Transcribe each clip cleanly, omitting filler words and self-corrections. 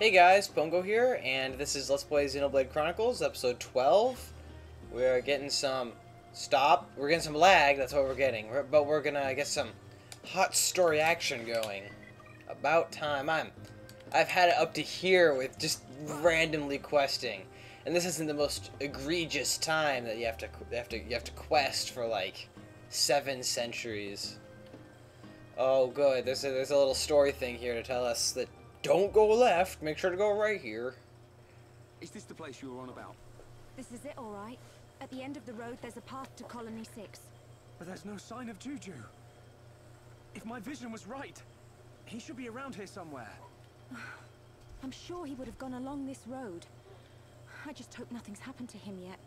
Hey guys, Pongo here, and this is Let's Play Xenoblade Chronicles, episode 12. We're getting some... We're getting some lag, that's what we're getting. But we're gonna get some hot story action going. About time. I've had it up to here with just randomly questing. And this isn't the most egregious time that you have to quest for like 7 centuries. Oh good, there's a little story thing here to tell us that don't go left, make sure to go right here. Is this the place you were on about? This is it, all right. At the end of the road, there's a path to Colony 6. But there's no sign of Juju. If my vision was right, he should be around here somewhere. I'm sure he would have gone along this road. I just hope nothing's happened to him yet.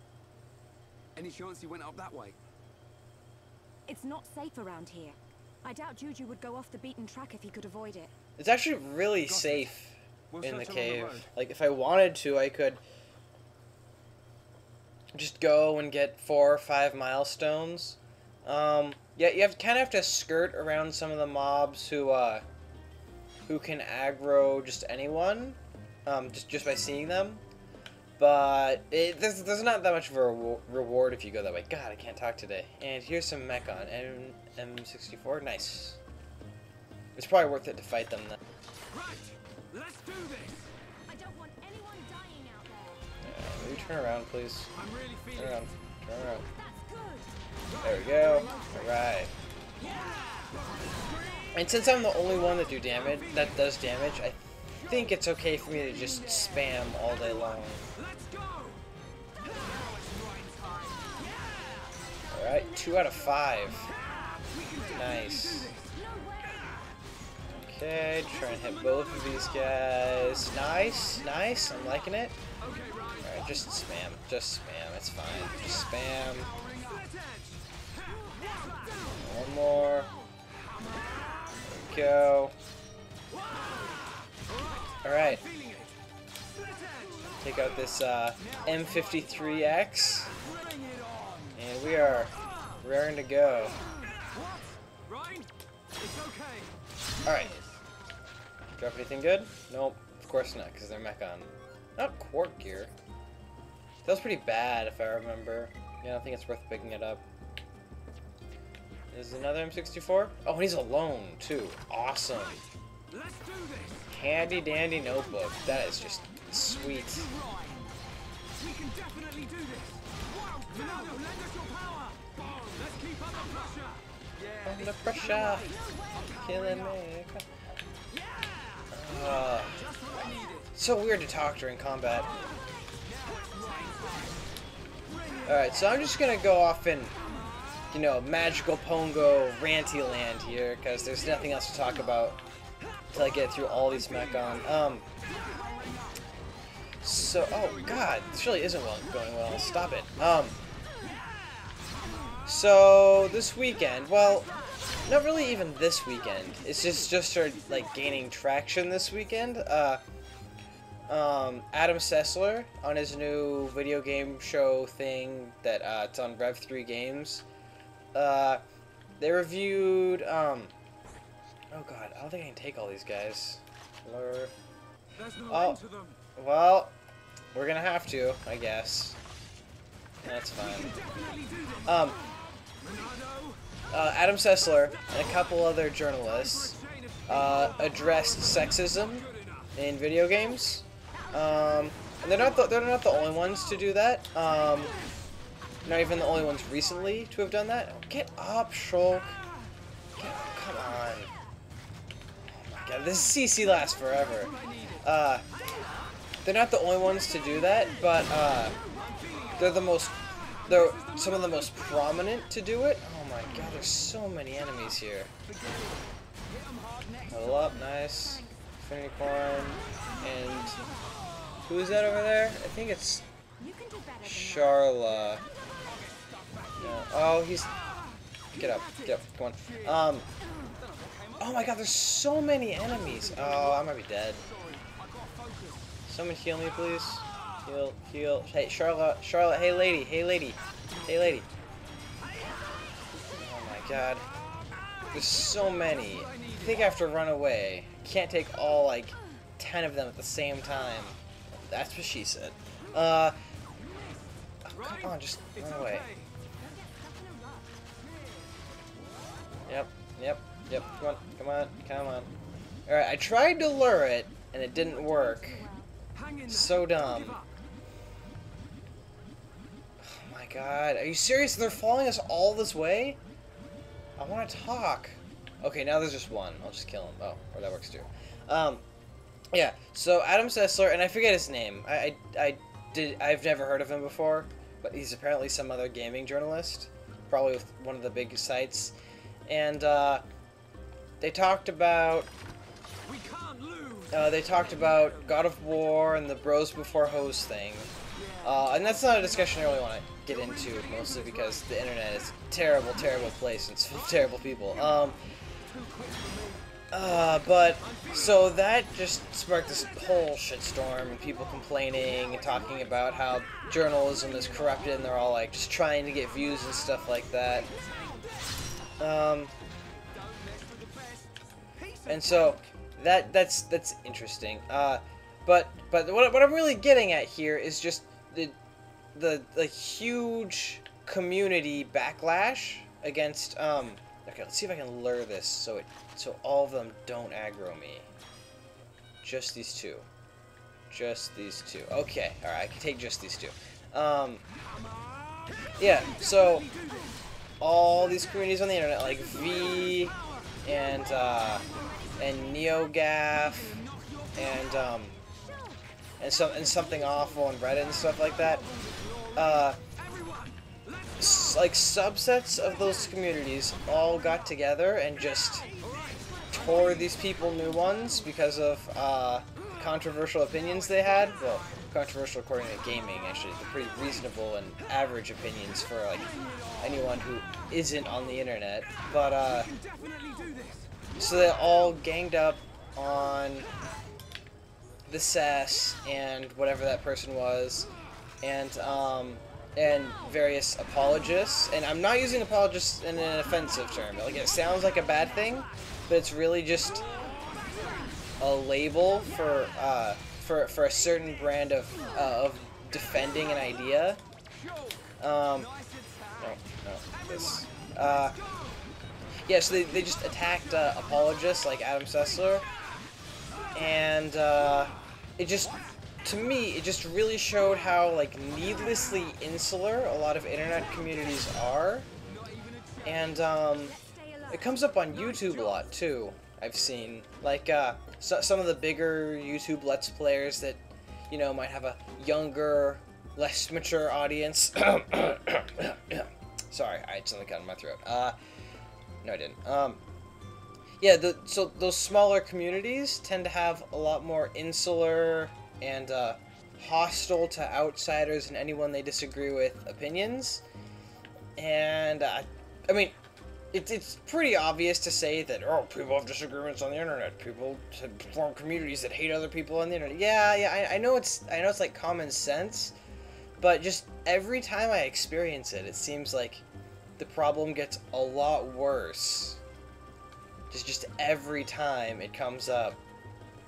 Any chance he went up that way? It's not safe around here. I doubt Juju would go off the beaten track if he could avoid it. It's actually really safe in the cave. Like, if I wanted to, I could just go and get 4 or 5 milestones. Yeah, you kind of have to skirt around some of the mobs who can aggro just anyone, just by seeing them. But there's not that much of a reward if you go that way. God, I can't talk today. And here's some mech on M64. Nice. It's probably worth it to fight them then. Right, let's do this. I don't want anyone dying out there. Maybe turn around, please. I'm really feeling Turn around. Turn around. That's good. There we go. Alright. And since I'm the only one that does damage, I think it's okay for me to just spam all day long. Let's go. Alright, 2 out of 5. Nice. Okay, try and hit both of these guys. Nice, nice, I'm liking it. Alright, just spam, it's fine. Just spam. One more. There we go. Alright. Take out this M53X. And we are raring to go. Alright. Drop anything good? Nope, of course not, because they're mech on. Not quark gear. That was pretty bad, if I remember. Yeah, I don't think it's worth picking it up. Is another M64? Oh, and he's alone, too. Awesome. Handy dandy notebook. That is just sweet. We can definitely do this. Lend us your power. Let's keep up the pressure. Yeah. Under pressure. Killing me. So weird to talk during combat. Alright, so I'm just gonna go off in, you know, magical Pongo ranty land here, because there's nothing else to talk about until I get through all these mech on. So, oh god, this really isn't going well. Stop it. So this weekend, well, not really even this weekend. It's just started like gaining traction this weekend. Adam Sessler on his new video game show thing that it's on Rev3 Games. They reviewed oh god, I don't think I can take all these guys. Oh, well, we're gonna have to, I guess. That's fine. Adam Sessler and a couple other journalists addressed sexism in video games. And they're not the only ones to do that. Not even the only ones recently to have done that. Oh, get up, Shulk. Come on. Oh my god, this CC lasts forever. They're not the only ones to do that, but they're some of the most prominent to do it. Oh my god, there's so many enemies here. Level up, nice. Infinity Corn. And who is that over there? I think it's Charla. No. Oh, he's... Get up, come on. Oh my god, there's so many enemies. Oh, I might be dead. Someone heal me, please. Heal. Hey, Charlotte, hey lady. Oh my god. There's so many. I think I have to run away. Can't take all, like, 10 of them at the same time. That's what she said. Oh, come on, just run away. Yep, yep, yep. Come on, come on, come on. Alright, I tried to lure it, and it didn't work. So dumb. Oh my god, are you serious? They're following us all this way? I want to talk. Okay, now there's just one. I'll just kill him. Oh, or that works too. Yeah, so Adam Sessler, and I forget his name. I've never heard of him before, but he's apparently some other gaming journalist, probably with one of the big sites. And they talked about God of War and the Bros Before Hoes thing. And that's not a discussion I really want to get into, mostly because the internet is a terrible, terrible place and it's full of terrible people. But, so that just sparked this whole shitstorm and people complaining and talking about how journalism is corrupted and they're all like just trying to get views and stuff like that. And so that's interesting. But what I'm really getting at here is just the huge community backlash against okay, let's see if I can lure this so all of them don't aggro me. Just these two. Just these two. Okay, alright, I can take just these two. Yeah, so all these communities on the internet, like V and NeoGaf and something awful on Reddit and stuff like that. Like subsets of those communities all got together and just tore these people new ones because of controversial opinions they had. Well, controversial according to gaming, actually. They're pretty reasonable and average opinions for like anyone who isn't on the internet. But so they all ganged up on the Sess and whatever that person was, and various apologists. And I'm not using apologists in an offensive term. Like, it sounds like a bad thing, but it's really just a label for a certain brand of defending an idea. Yeah, so they just attacked apologists like Adam Sessler, and it just, to me, it just really showed how like needlessly insular a lot of internet communities are, and it comes up on YouTube a lot too. I've seen like some of the bigger YouTube Let's Players that, you know, might have a younger, less mature audience. Sorry, I had something caught in my throat. No, I didn't. Yeah, so those smaller communities tend to have a lot more insular and hostile to outsiders and anyone they disagree with opinions. And I mean, it's pretty obvious to say that, oh, people have disagreements on the internet. People form communities that hate other people on the internet. Yeah, I know it's like common sense, but just every time I experience it, it seems like the problem gets a lot worse. Just every time it comes up,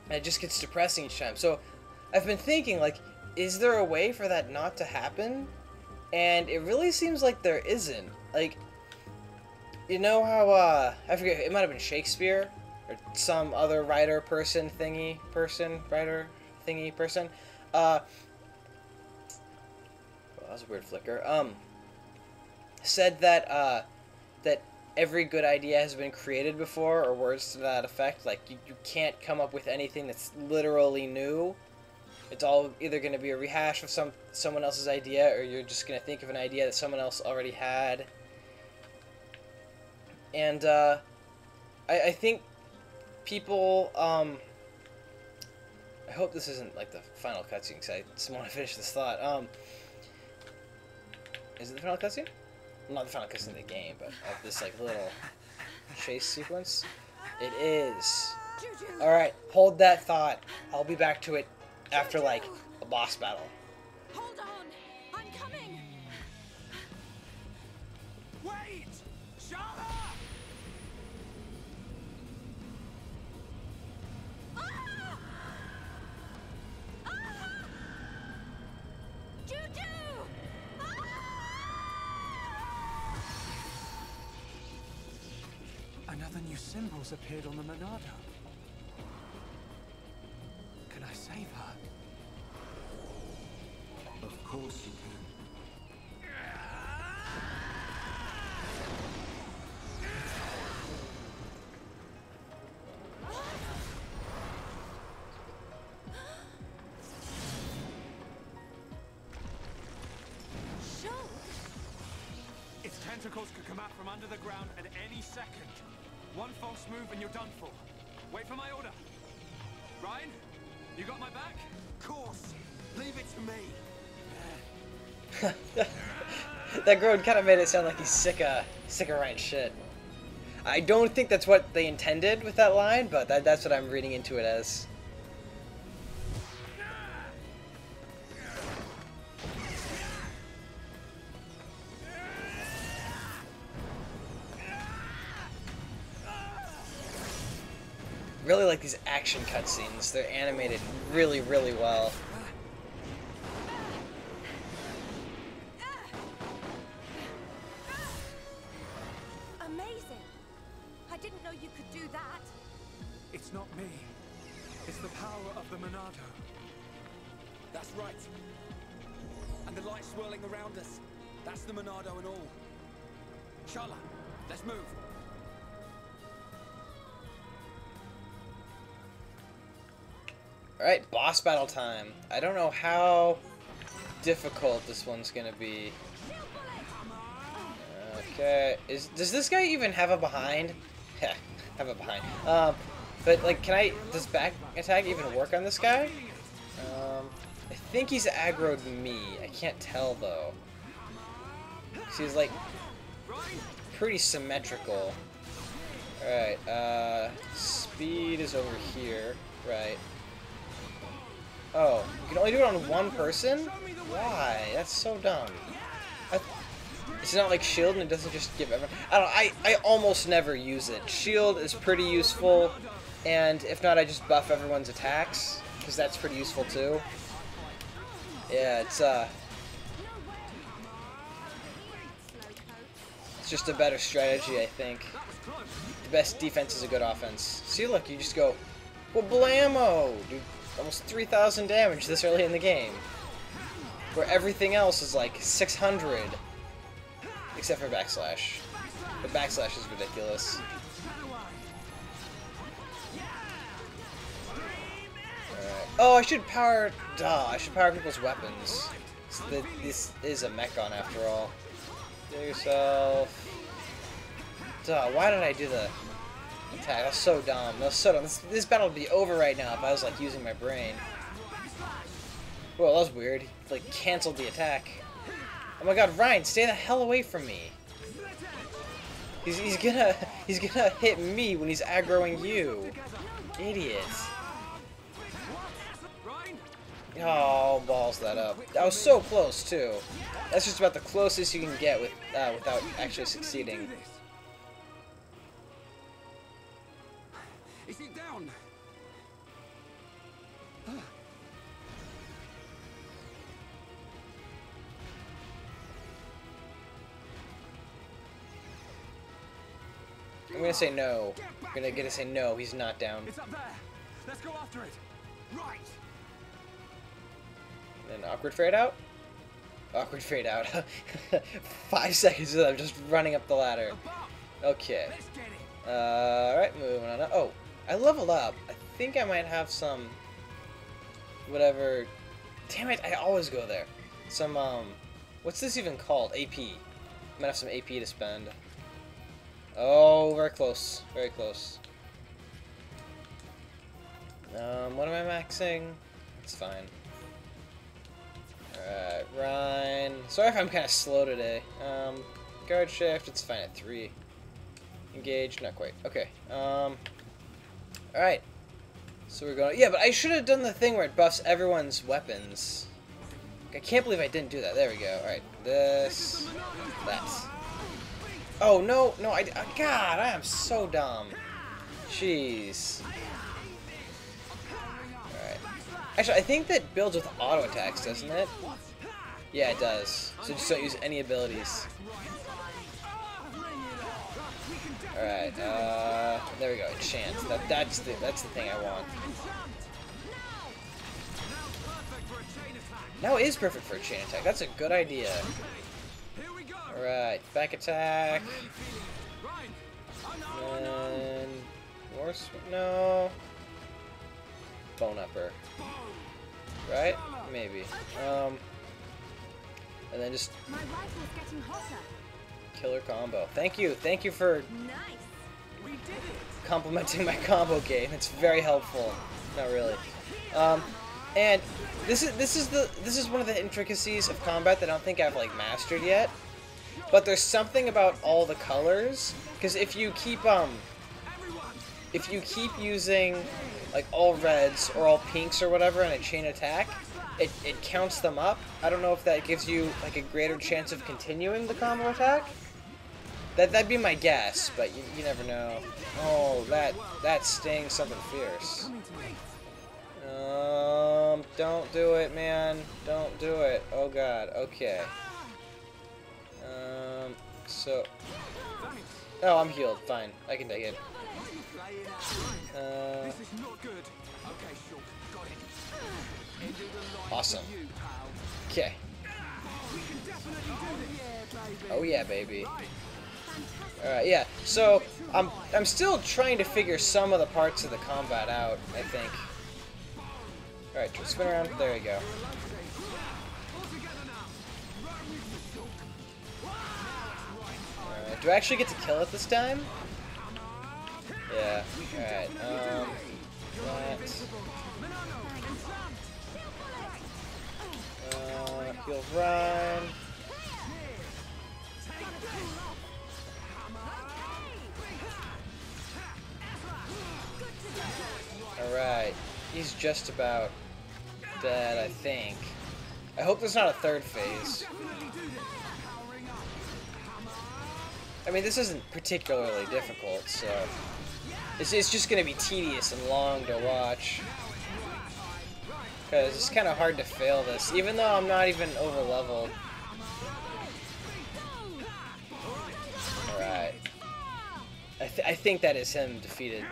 and it just gets depressing each time. So I've been thinking, like, is there a way for that not to happen? And it really seems like there isn't. Like, you know how, I forget, it might have been Shakespeare, or some other writer person, writer thingy person, well, that was a weird flicker, said that, that every good idea has been created before, or words to that effect. Like, you can't come up with anything that's literally new. It's all either going to be a rehash of someone else's idea, or you're just going to think of an idea that someone else already had. And, I think people, I hope this isn't, like, the final cutscene, because I just want to finish this thought. Is it the final cutscene? Not the final cutscene of the game, but of this, like, little chase sequence. It is. Alright, hold that thought. I'll be back to it after, like, a boss battle. Hold on! I'm coming! Wait! Shut up! Ah! symbols appeared on the Monado. Can I save her? Of course you can. Its tentacles could come out from under the ground at any second. One false move and you're done for. Wait for my order. Ryan, you got my back? Of course. Leave it to me. That Groan kind of made it sound like he's sick of writing shit. I don't think that's what they intended with that line, but that's what I'm reading into it as. Really like these action cutscenes. They're animated really, really well. Amazing! I didn't know you could do that. It's not me. It's the power of the Monado. That's right. And the light swirling around us. That's the Monado and all. Shala, let's move. Alright, boss battle time. I don't know how difficult this one's gonna be. Okay, does this guy even have a behind? Yeah, have a behind. But like, does back attack even work on this guy? I think he's aggroed me. I can't tell though. He's like pretty symmetrical. Alright, speed is over here. Right. Oh, you can only do it on one person? Why? That's so dumb. It's not like shield and it doesn't just give everyone. I don't know, I almost never use it. Shield is pretty useful, and if not, I just buff everyone's attacks, because that's pretty useful too. Yeah, it's just a better strategy, I think. The best defense is a good offense. See, look, you just go, well, blammo! Dude, almost 3,000 damage this early in the game. Where everything else is like 600. Except for backslash. The backslash is ridiculous. Alright. Oh, I should power... Duh, I should power people's weapons. This is a mechon after all. Do yourself... Duh, why did I do the attack? That's so dumb. That's so dumb. This battle would be over right now if I was like using my brain. Well, that was weird. He like canceled the attack. Oh my god, Ryan, stay the hell away from me. He's gonna hit me when he's aggroing you. Idiot. Oh, balls that up. That was so close too. That's just about the closest you can get with without actually succeeding. Is it down? I'm gonna say no. I'm gonna say no, he's not down. It's up there. Let's go after it. Right. And then awkward fade out? Awkward fade out. 5 seconds of them just running up the ladder. Okay. Alright, moving on. Oh, I leveled up. I think I might have some... whatever... Damn it, I always go there. Some, what's this even called? AP. I might have some AP to spend. Oh, very close. Very close. What am I maxing? It's fine. Alright, Ryan. Sorry if I'm kind of slow today. Guard shift, it's fine at 3. Engage, not quite. Okay. Alright. So we're going... Yeah, but I should have done the thing where it buffs everyone's weapons. I can't believe I didn't do that. There we go. Alright. This. That. Oh, no. No, God, I am so dumb. Jeez. Alright. Actually, I think that builds with auto attacks, doesn't it? Yeah, it does. So just don't use any abilities. Alright, there we go, enchant. That's the thing I want. Now is perfect for a chain attack. That's a good idea. Alright, back attack. And more no. Bone upper. Right? Maybe. And then just My rifle's getting hotter. killer combo. Thank you for Nice. We did it. complimenting my combo game. It's very helpful. Not really. And this is one of the intricacies of combat that I don't think I've like mastered yet. But there's something about all the colors, because if you keep using like all reds or all pinks or whatever in a chain attack, it counts them up. I don't know if that gives you like a greater chance of continuing the combo attack. That'd be my guess, but you never know. Oh, that stings something fierce. Don't do it, man. Don't do it. Oh god. Okay. So. Oh, I'm healed. Fine. I can take it. This is not good. Okay, sure. Got it. Awesome. Okay. Oh yeah, baby. Alright, yeah. So I'm still trying to figure some of the parts of the combat out, I think. Alright, spin around. There you go. Do I actually get to kill it this time? Yeah. Alright, heal Ryan. Alright. He's just about dead, I think. I hope there's not a third phase. I mean, this isn't particularly difficult, so it's just going to be tedious and long to watch. Because it's kind of hard to fail this, even though I'm not even over-leveled. Alright. I think that is him defeated.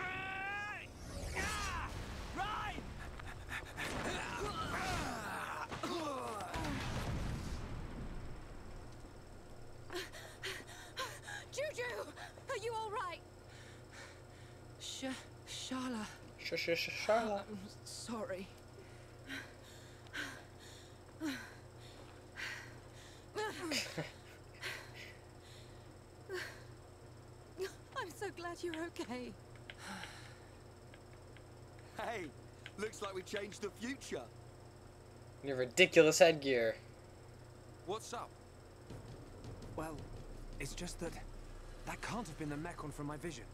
Sharla. Sharla. Sorry. I'm so glad you're okay. Hey, looks like we changed the future. Your ridiculous headgear. What's up? Well, it's just that can't have been the Mechon from my vision.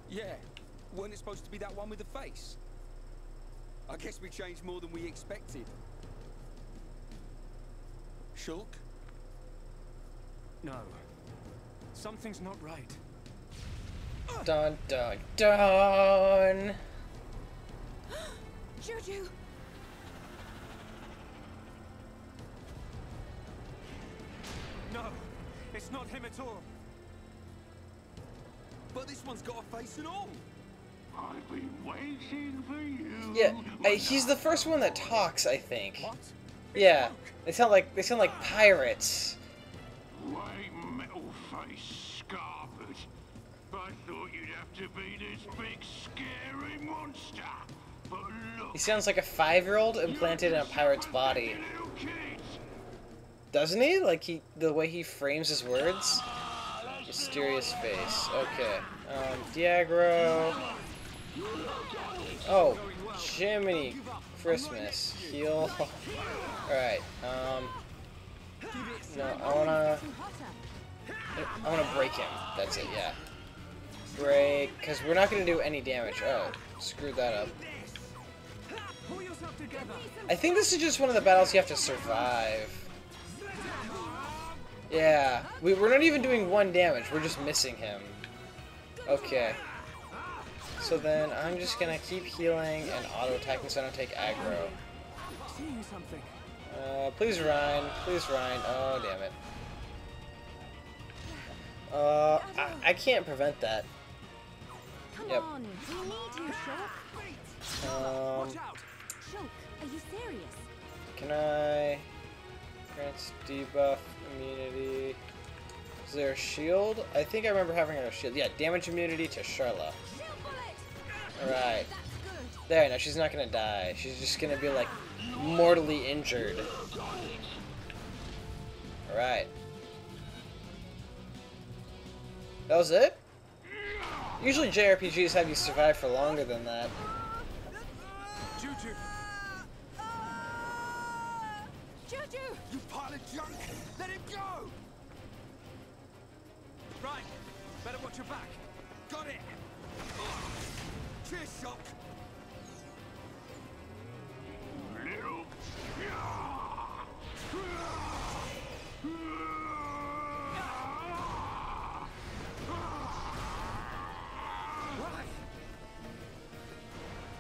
Yeah, weren't it supposed to be that one with the face? I guess we changed more than we expected. Shulk? No. Something's not right. Dun dun dun! Juju! No, it's not him at all. But this one's got a face and all. I've been waiting for you. Yeah, he's the first one that talks, I think. What? Yeah, they sound like pirates. White metal face scarpered. I thought you'd have to be this big scary monster. But look. He sounds like a 5-year-old implanted in a pirate's body. Little kids. Doesn't he? Like the way he frames his words? Mysterious face. Okay. Diagro. Oh, Jiminy Christmas. Heal. Alright, no, I wanna break him. That's it, yeah. Break, because we're not gonna do any damage. Oh, screwed that up. I think this is just one of the battles you have to survive. Yeah, we're not even doing 1 damage, we're just missing him. Okay. So then I'm just gonna keep healing and auto-attacking so I don't take aggro. Please Ryan. Please Ryan. Oh, damn it. I can't prevent that. Come Yep. on, we need you, Shulk. Watch out! Shulk, are you serious? Can I... Grants debuff, immunity... Is there a shield? I think I remember having a shield. Yeah, damage immunity to Charla. Alright. There, now she's not gonna die. She's just gonna be, like, mortally injured. Alright. That was it? Usually JRPGs have you survive for longer than that. Juju! Juju! You pile of junk! Let him go! Right, better watch your back. Got it! Cheers, Shock! Little.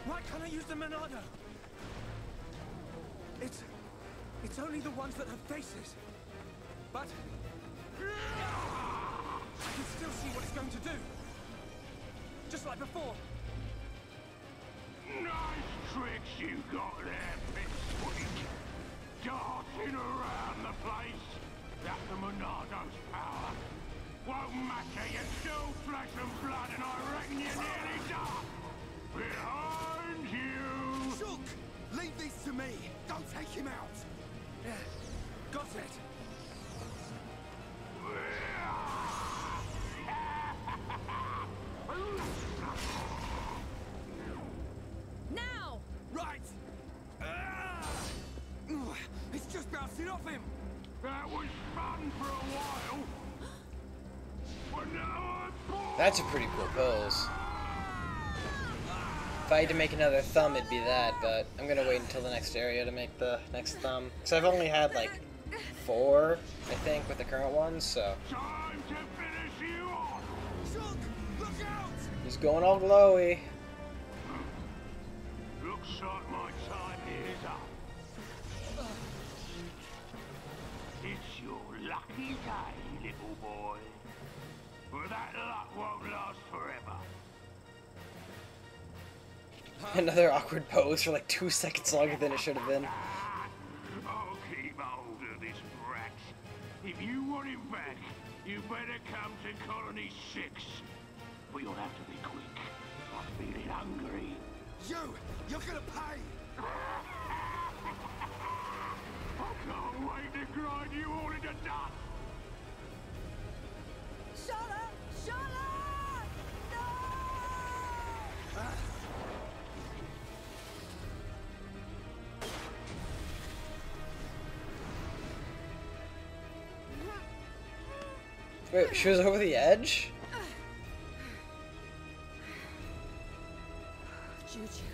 Why can't I use the Monado? It's only the ones that have faces. But I can still see what it's going to do. Just like before. Nice tricks you got there, Pipsqueak. Darting around the place. That's the Monado's power. Won't matter, you're still flesh and blood, and I reckon you're nearly done. Behind you! Shook! Leave these to me! Don't take him out! Yeah, got it. Now! Right! It's just bouncing off him! That was fun for a while. But now I'm bored. That's a pretty cool pose. If I had to make another thumb, it'd be that, but I'm gonna wait until the next area to make the next thumb. Because I've only had, like, 4, I think, with the current ones, so... Time to finish you off. Shook! Look out! He's going all glowy. Looks like my time is up. It's your lucky day, little boy. But that luck won't last forever. Another awkward pose for like 2 seconds longer than it should have been. I'll keep hold of this brat. If you want him back, you better come to Colony 6. But you'll have to be quick. I'm feeling hungry. You're gonna pay! I can't wait to grind you all into dust. Charlotte! Charlotte! No! Wait, she was over the edge? Juju.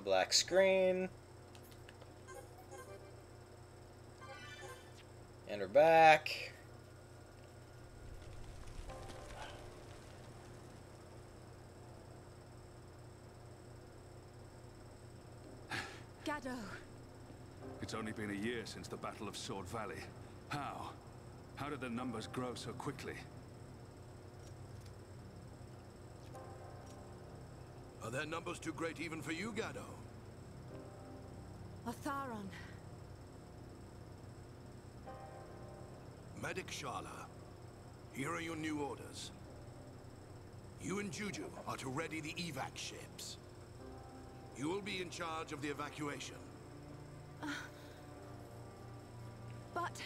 Black screen. And we're back. Gado. It's only been a year since the Battle of Sword Valley. How? How did the numbers grow so quickly? Are their numbers too great even for you, Gado? Otharon. Medic Sharla, here are your new orders. You and Juju are to ready the evac ships. You will be in charge of the evacuation. But...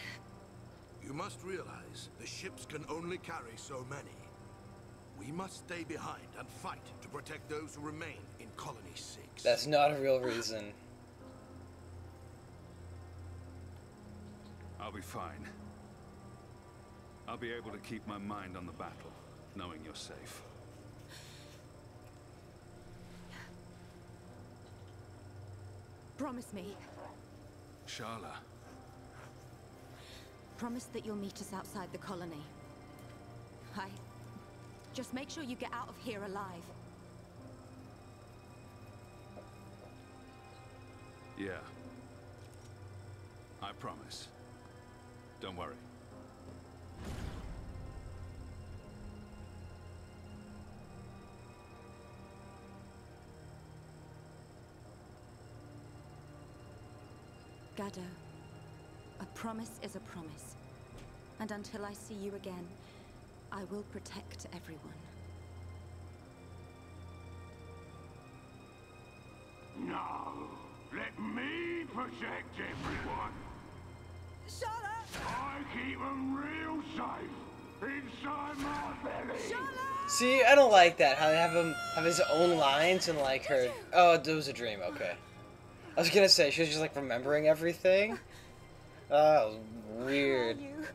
You must realize the ships can only carry so many. We must stay behind and fight to protect those who remain in Colony 6. That's not a real reason. I'll be fine. I'll be able to keep my mind on the battle, knowing you're safe. promise me. Sharla. Promise that you'll meet us outside the colony. Just make sure you get out of here alive. Yeah. I promise. Don't worry. Gado, a promise is a promise. And until I see you again, I will protect everyone. No, let me protect everyone. Charlotte! I keep them real safe inside my belly. See, I don't like that. How they have him have his own lines and like her. Oh, it was a dream. Okay. I was gonna say she was just like remembering everything. That was weird. Where are you?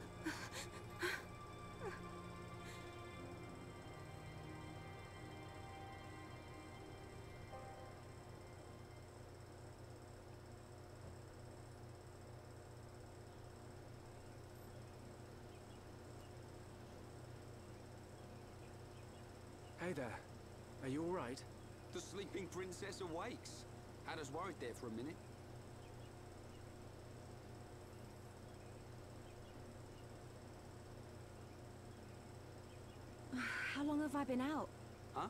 Hey there. Are you all right? The sleeping princess awakes. Had us worried there for a minute. How long have I been out? Huh?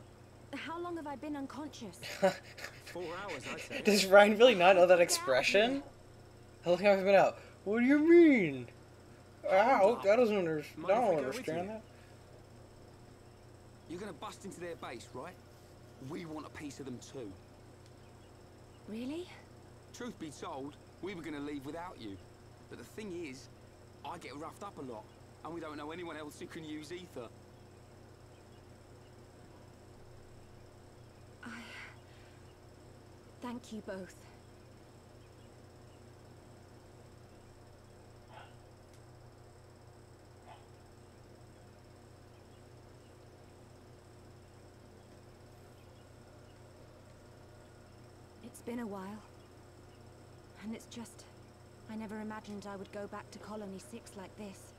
How long have I been unconscious? 4 hours, I'd say. Does Ryan really not know that expression? How long have I been out? What do you mean? Ow, that doesn't understand. I Mind if we don't go with understand you? that. You're gonna bust into their base, right? We want a piece of them too. Really? Truth be told, we were gonna leave without you. But the thing is, I get roughed up a lot, and we don't know anyone else who can use ether. Thank you both. It's been a while. And it's just... I never imagined I would go back to Colony 6 like this.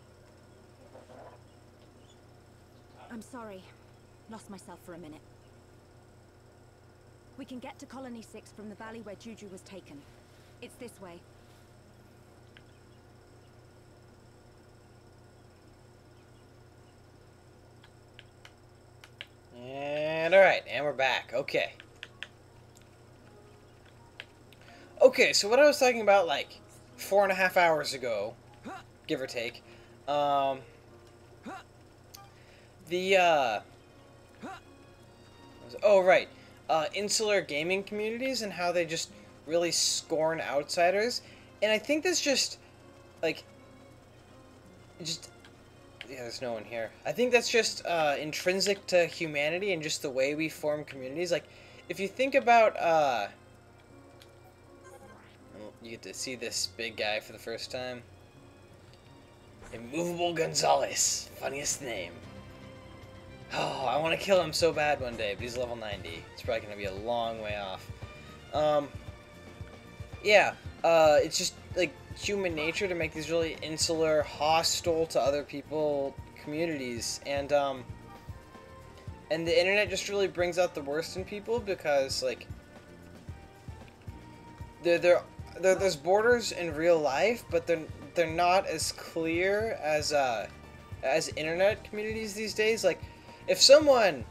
I'm sorry. Lost myself for a minute. We can get to Colony 6 from the valley where Juju was taken. It's this way. And alright, and we're back. Okay. Okay, so what I was talking about like 4.5 hours ago, give or take, insular gaming communities and how they just really scorn outsiders. And I think that's just, like, yeah, there's no one here. I think that's just intrinsic to humanity and just the way we form communities. Like, if you think about, you get to see this big guy for the first time. Immovable Gonzalez. Funniest name. Oh, I want to kill him so bad one day, but he's level 90. It's probably going to be a long way off. It's just, like, human nature to make these really insular, hostile to other people communities. And the internet just really brings out the worst in people because, like, there's borders in real life, but they're not as clear as internet communities these days. Like, if someone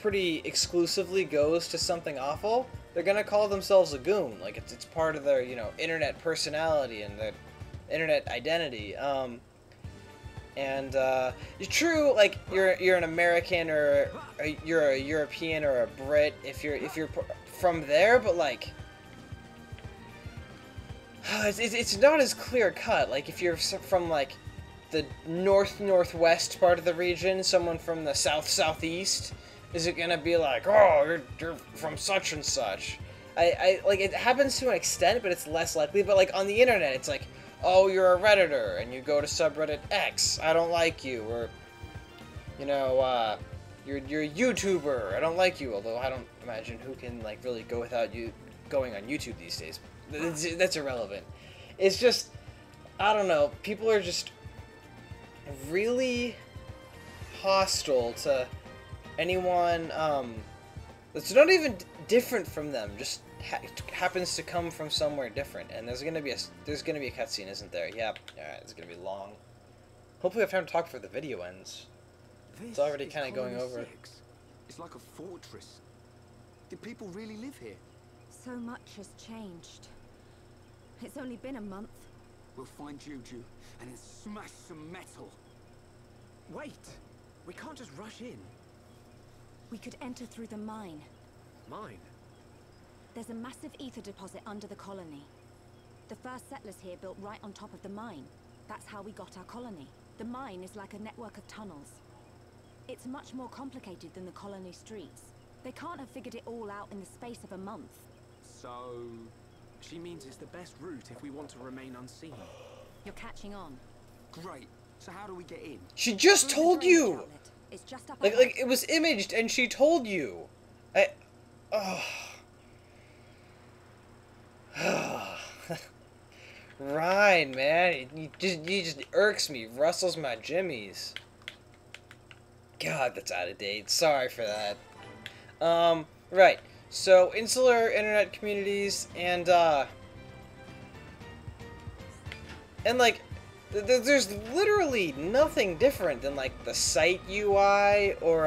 pretty exclusively goes to something awful, they're gonna call themselves a goon. Like, it's part of their, internet personality and their internet identity. It's true, like, you're an American or you're a European or a Brit if you're from there, but like, it's not as clear cut. Like, if you're from like the northwest part of the region, someone from the southeast, is it gonna be like, oh, you're from such and such? I like, it happens to an extent, but it's less likely. But like on the internet, it's like, oh, you're a Redditor and you go to subreddit X, I don't like you, or you're a YouTuber, I don't like you. Although I don't imagine who can like really go without you going on YouTube these days. That's irrelevant. It's just, I don't know, people are just really hostile to anyone that's not even different from them, just happens to come from somewhere different, and there's gonna be a cutscene, isn't there? Yep. All right, it's gonna be long. Hopefully, I have time to talk before the video ends. It's already kind of going over. It's like a fortress. Did people really live here? So much has changed. It's only been a month. We'll find Juju and then smash some metal. Wait! We can't just rush in. We could enter through the mine. Mine? There's a massive ether deposit under the colony. The first settlers here built right on top of the mine. That's how we got our colony. The mine is like a network of tunnels. It's much more complicated than the colony streets. They can't have figured it all out in the space of a month. So... she means it's the best route if we want to remain unseen. You're catching on. Great. So how do we get in? She just told you! It's just up Like, ahead. it was imaged and she told you! Ryan, man, he just irks me, rustles my jimmies. God, that's out of date. Sorry for that. Right. So, insular internet communities and like, there's literally nothing different than, like, the site UI or,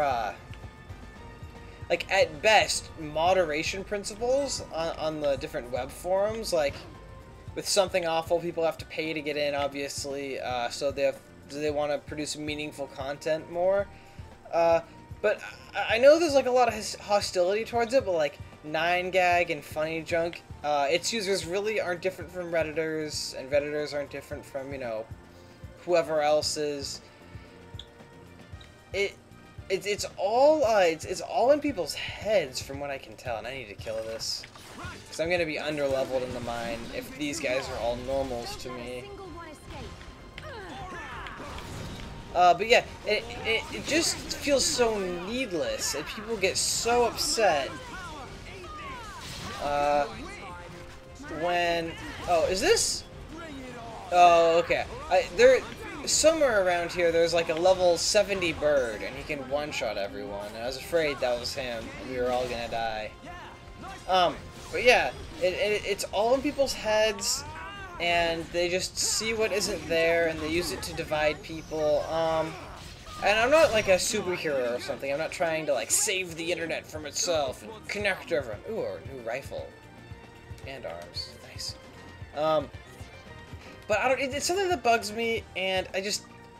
like, at best, moderation principles on the different web forums. Like, with something awful, people have to pay to get in, obviously, so they want to produce meaningful content more. But I know there's, like, a lot of hostility towards it, but, like, 9gag and Funny Junk, its users really aren't different from Redditors, and Redditors aren't different from, you know, whoever else is. It's all in people's heads from what I can tell, and I need to kill this. Because I'm going to be underleveled in the mine if these guys are all normals to me. But yeah, it just feels so needless, and people get so upset when... Oh, is this? Oh, okay. Somewhere around here, there's like a level 70 bird, and he can one-shot everyone, and I was afraid that was him, and we were all gonna die. But yeah, it's all in people's heads, and they just see what isn't there, and they use it to divide people. And I'm not like a superhero or something. I'm not trying to like save the internet from itself and connect everyone. Ooh, a new rifle. And arms. Nice. But it's something that bugs me, and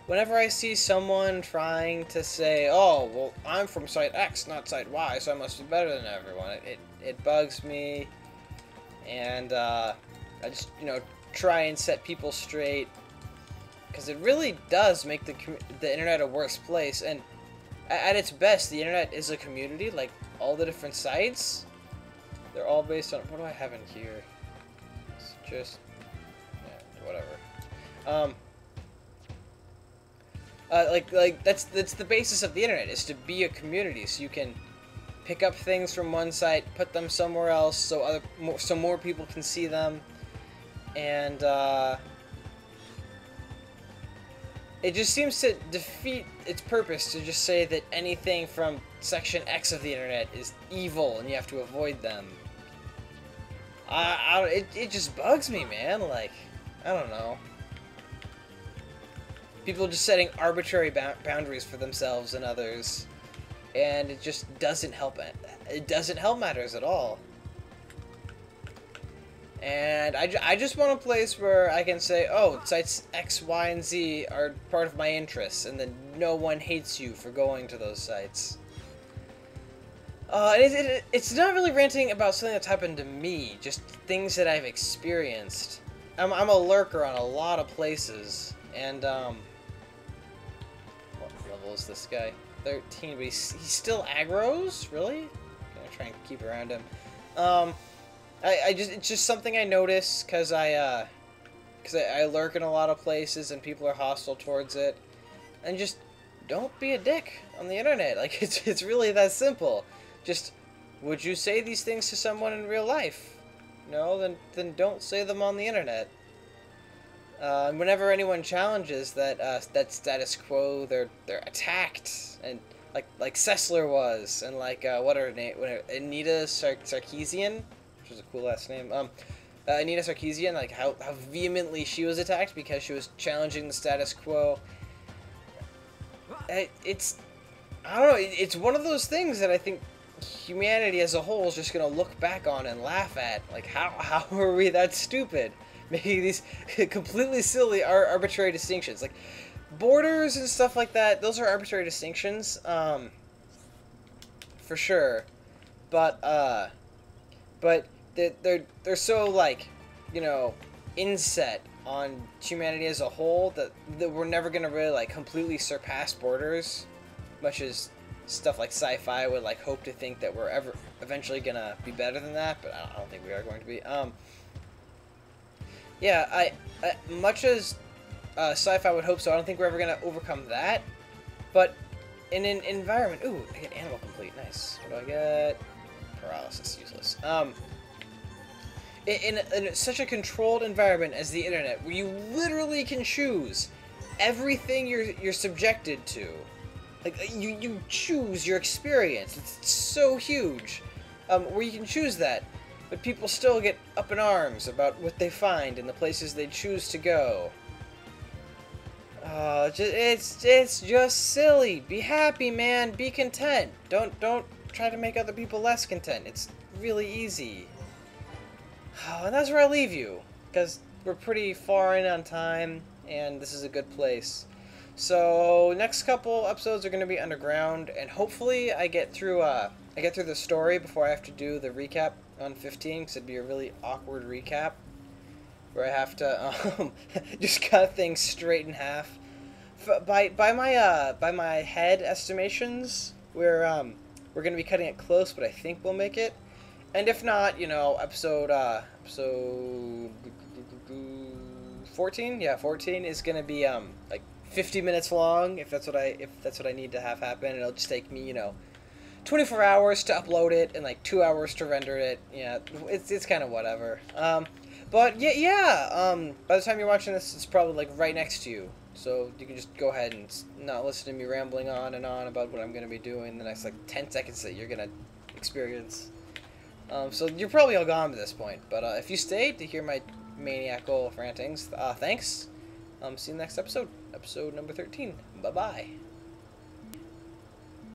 whenever I see someone trying to say, oh, well, I'm from Site X, not Site Y, so I must be better than everyone, it bugs me, and I just, you know, try and set people straight, because it really does make the internet a worse place, and at its best, the internet is a community, like, all the different sites, they're all based on, what do I have in here? It's just... whatever. Like that's the basis of the internet, is to be a community, so you can pick up things from one site, put them somewhere else, so more people can see them, and it just seems to defeat its purpose to just say that anything from section X of the internet is evil and you have to avoid them. It just bugs me, man. Like, I don't know. People just setting arbitrary boundaries for themselves and others, and it just doesn't help it. It doesn't help matters at all. And I just want a place where I can say, oh, sites X, Y, and Z are part of my interests, and then no one hates you for going to those sites. It's not really ranting about something that's happened to me, just things that I've experienced. I'm a lurker on a lot of places, and, what level is this guy? 13, but he still aggroes? Really? I'm gonna try and keep around him. It's just something I notice, cause I lurk in a lot of places, and people are hostile towards it, and just don't be a dick on the internet. Like, it's really that simple. Just, would you say these things to someone in real life? No, then don't say them on the internet. And whenever anyone challenges that status quo, they're attacked, and like Sessler was, and like what are her name? Anita Sarkeesian. which is a cool last name. Anita Sarkeesian, like how vehemently she was attacked because she was challenging the status quo. It's, I don't know, it's one of those things that I think humanity as a whole is just gonna look back on and laugh at. Like, how are we that stupid? Making these completely silly, arbitrary distinctions. Like, borders and stuff like that, those are arbitrary distinctions, for sure. But they're so, like, you know, inset on humanity as a whole that we're never gonna really, like, completely surpass borders, much as stuff like sci-fi would, like, hope to think that we're eventually gonna be better than that, but I don't think we are going to be. Yeah, I much as sci-fi would hope so, I don't think we're ever gonna overcome that. But in an environment, ooh, I get animal complete, nice. What do I get? Paralysis, useless. In such a controlled environment as the internet, where you literally can choose everything you're subjected to, like you choose your experience. It's so huge, where you can choose that, but people still get up in arms about what they find in the places they choose to go. It's just silly. Be happy, man. Be content. Don't try to make other people less content. It's really easy. And that's where I leave you, because we're pretty far in on time, and this is a good place. So next couple episodes are going to be underground, and hopefully I get through the story before I have to do the recap on 15, because it'd be a really awkward recap where I have to just cut things straight in half. By my head estimations, we're going to be cutting it close, but I think we'll make it. And if not, you know, episode 14, yeah, 14 is gonna be like 50 minutes long, if that's what I need to have happen. And it'll just take me, you know, 24 hours to upload it and like 2 hours to render it. Yeah, it's kind of whatever. But yeah. By the time you're watching this, it's probably like right next to you, so you can just go ahead and not listen to me rambling on and on about what I'm gonna be doing the next like 10 seconds that you're gonna experience. So you're probably all gone by this point, but if you stayed to hear my maniacal rantings, thanks. See you next episode, episode number 13. Bye-bye.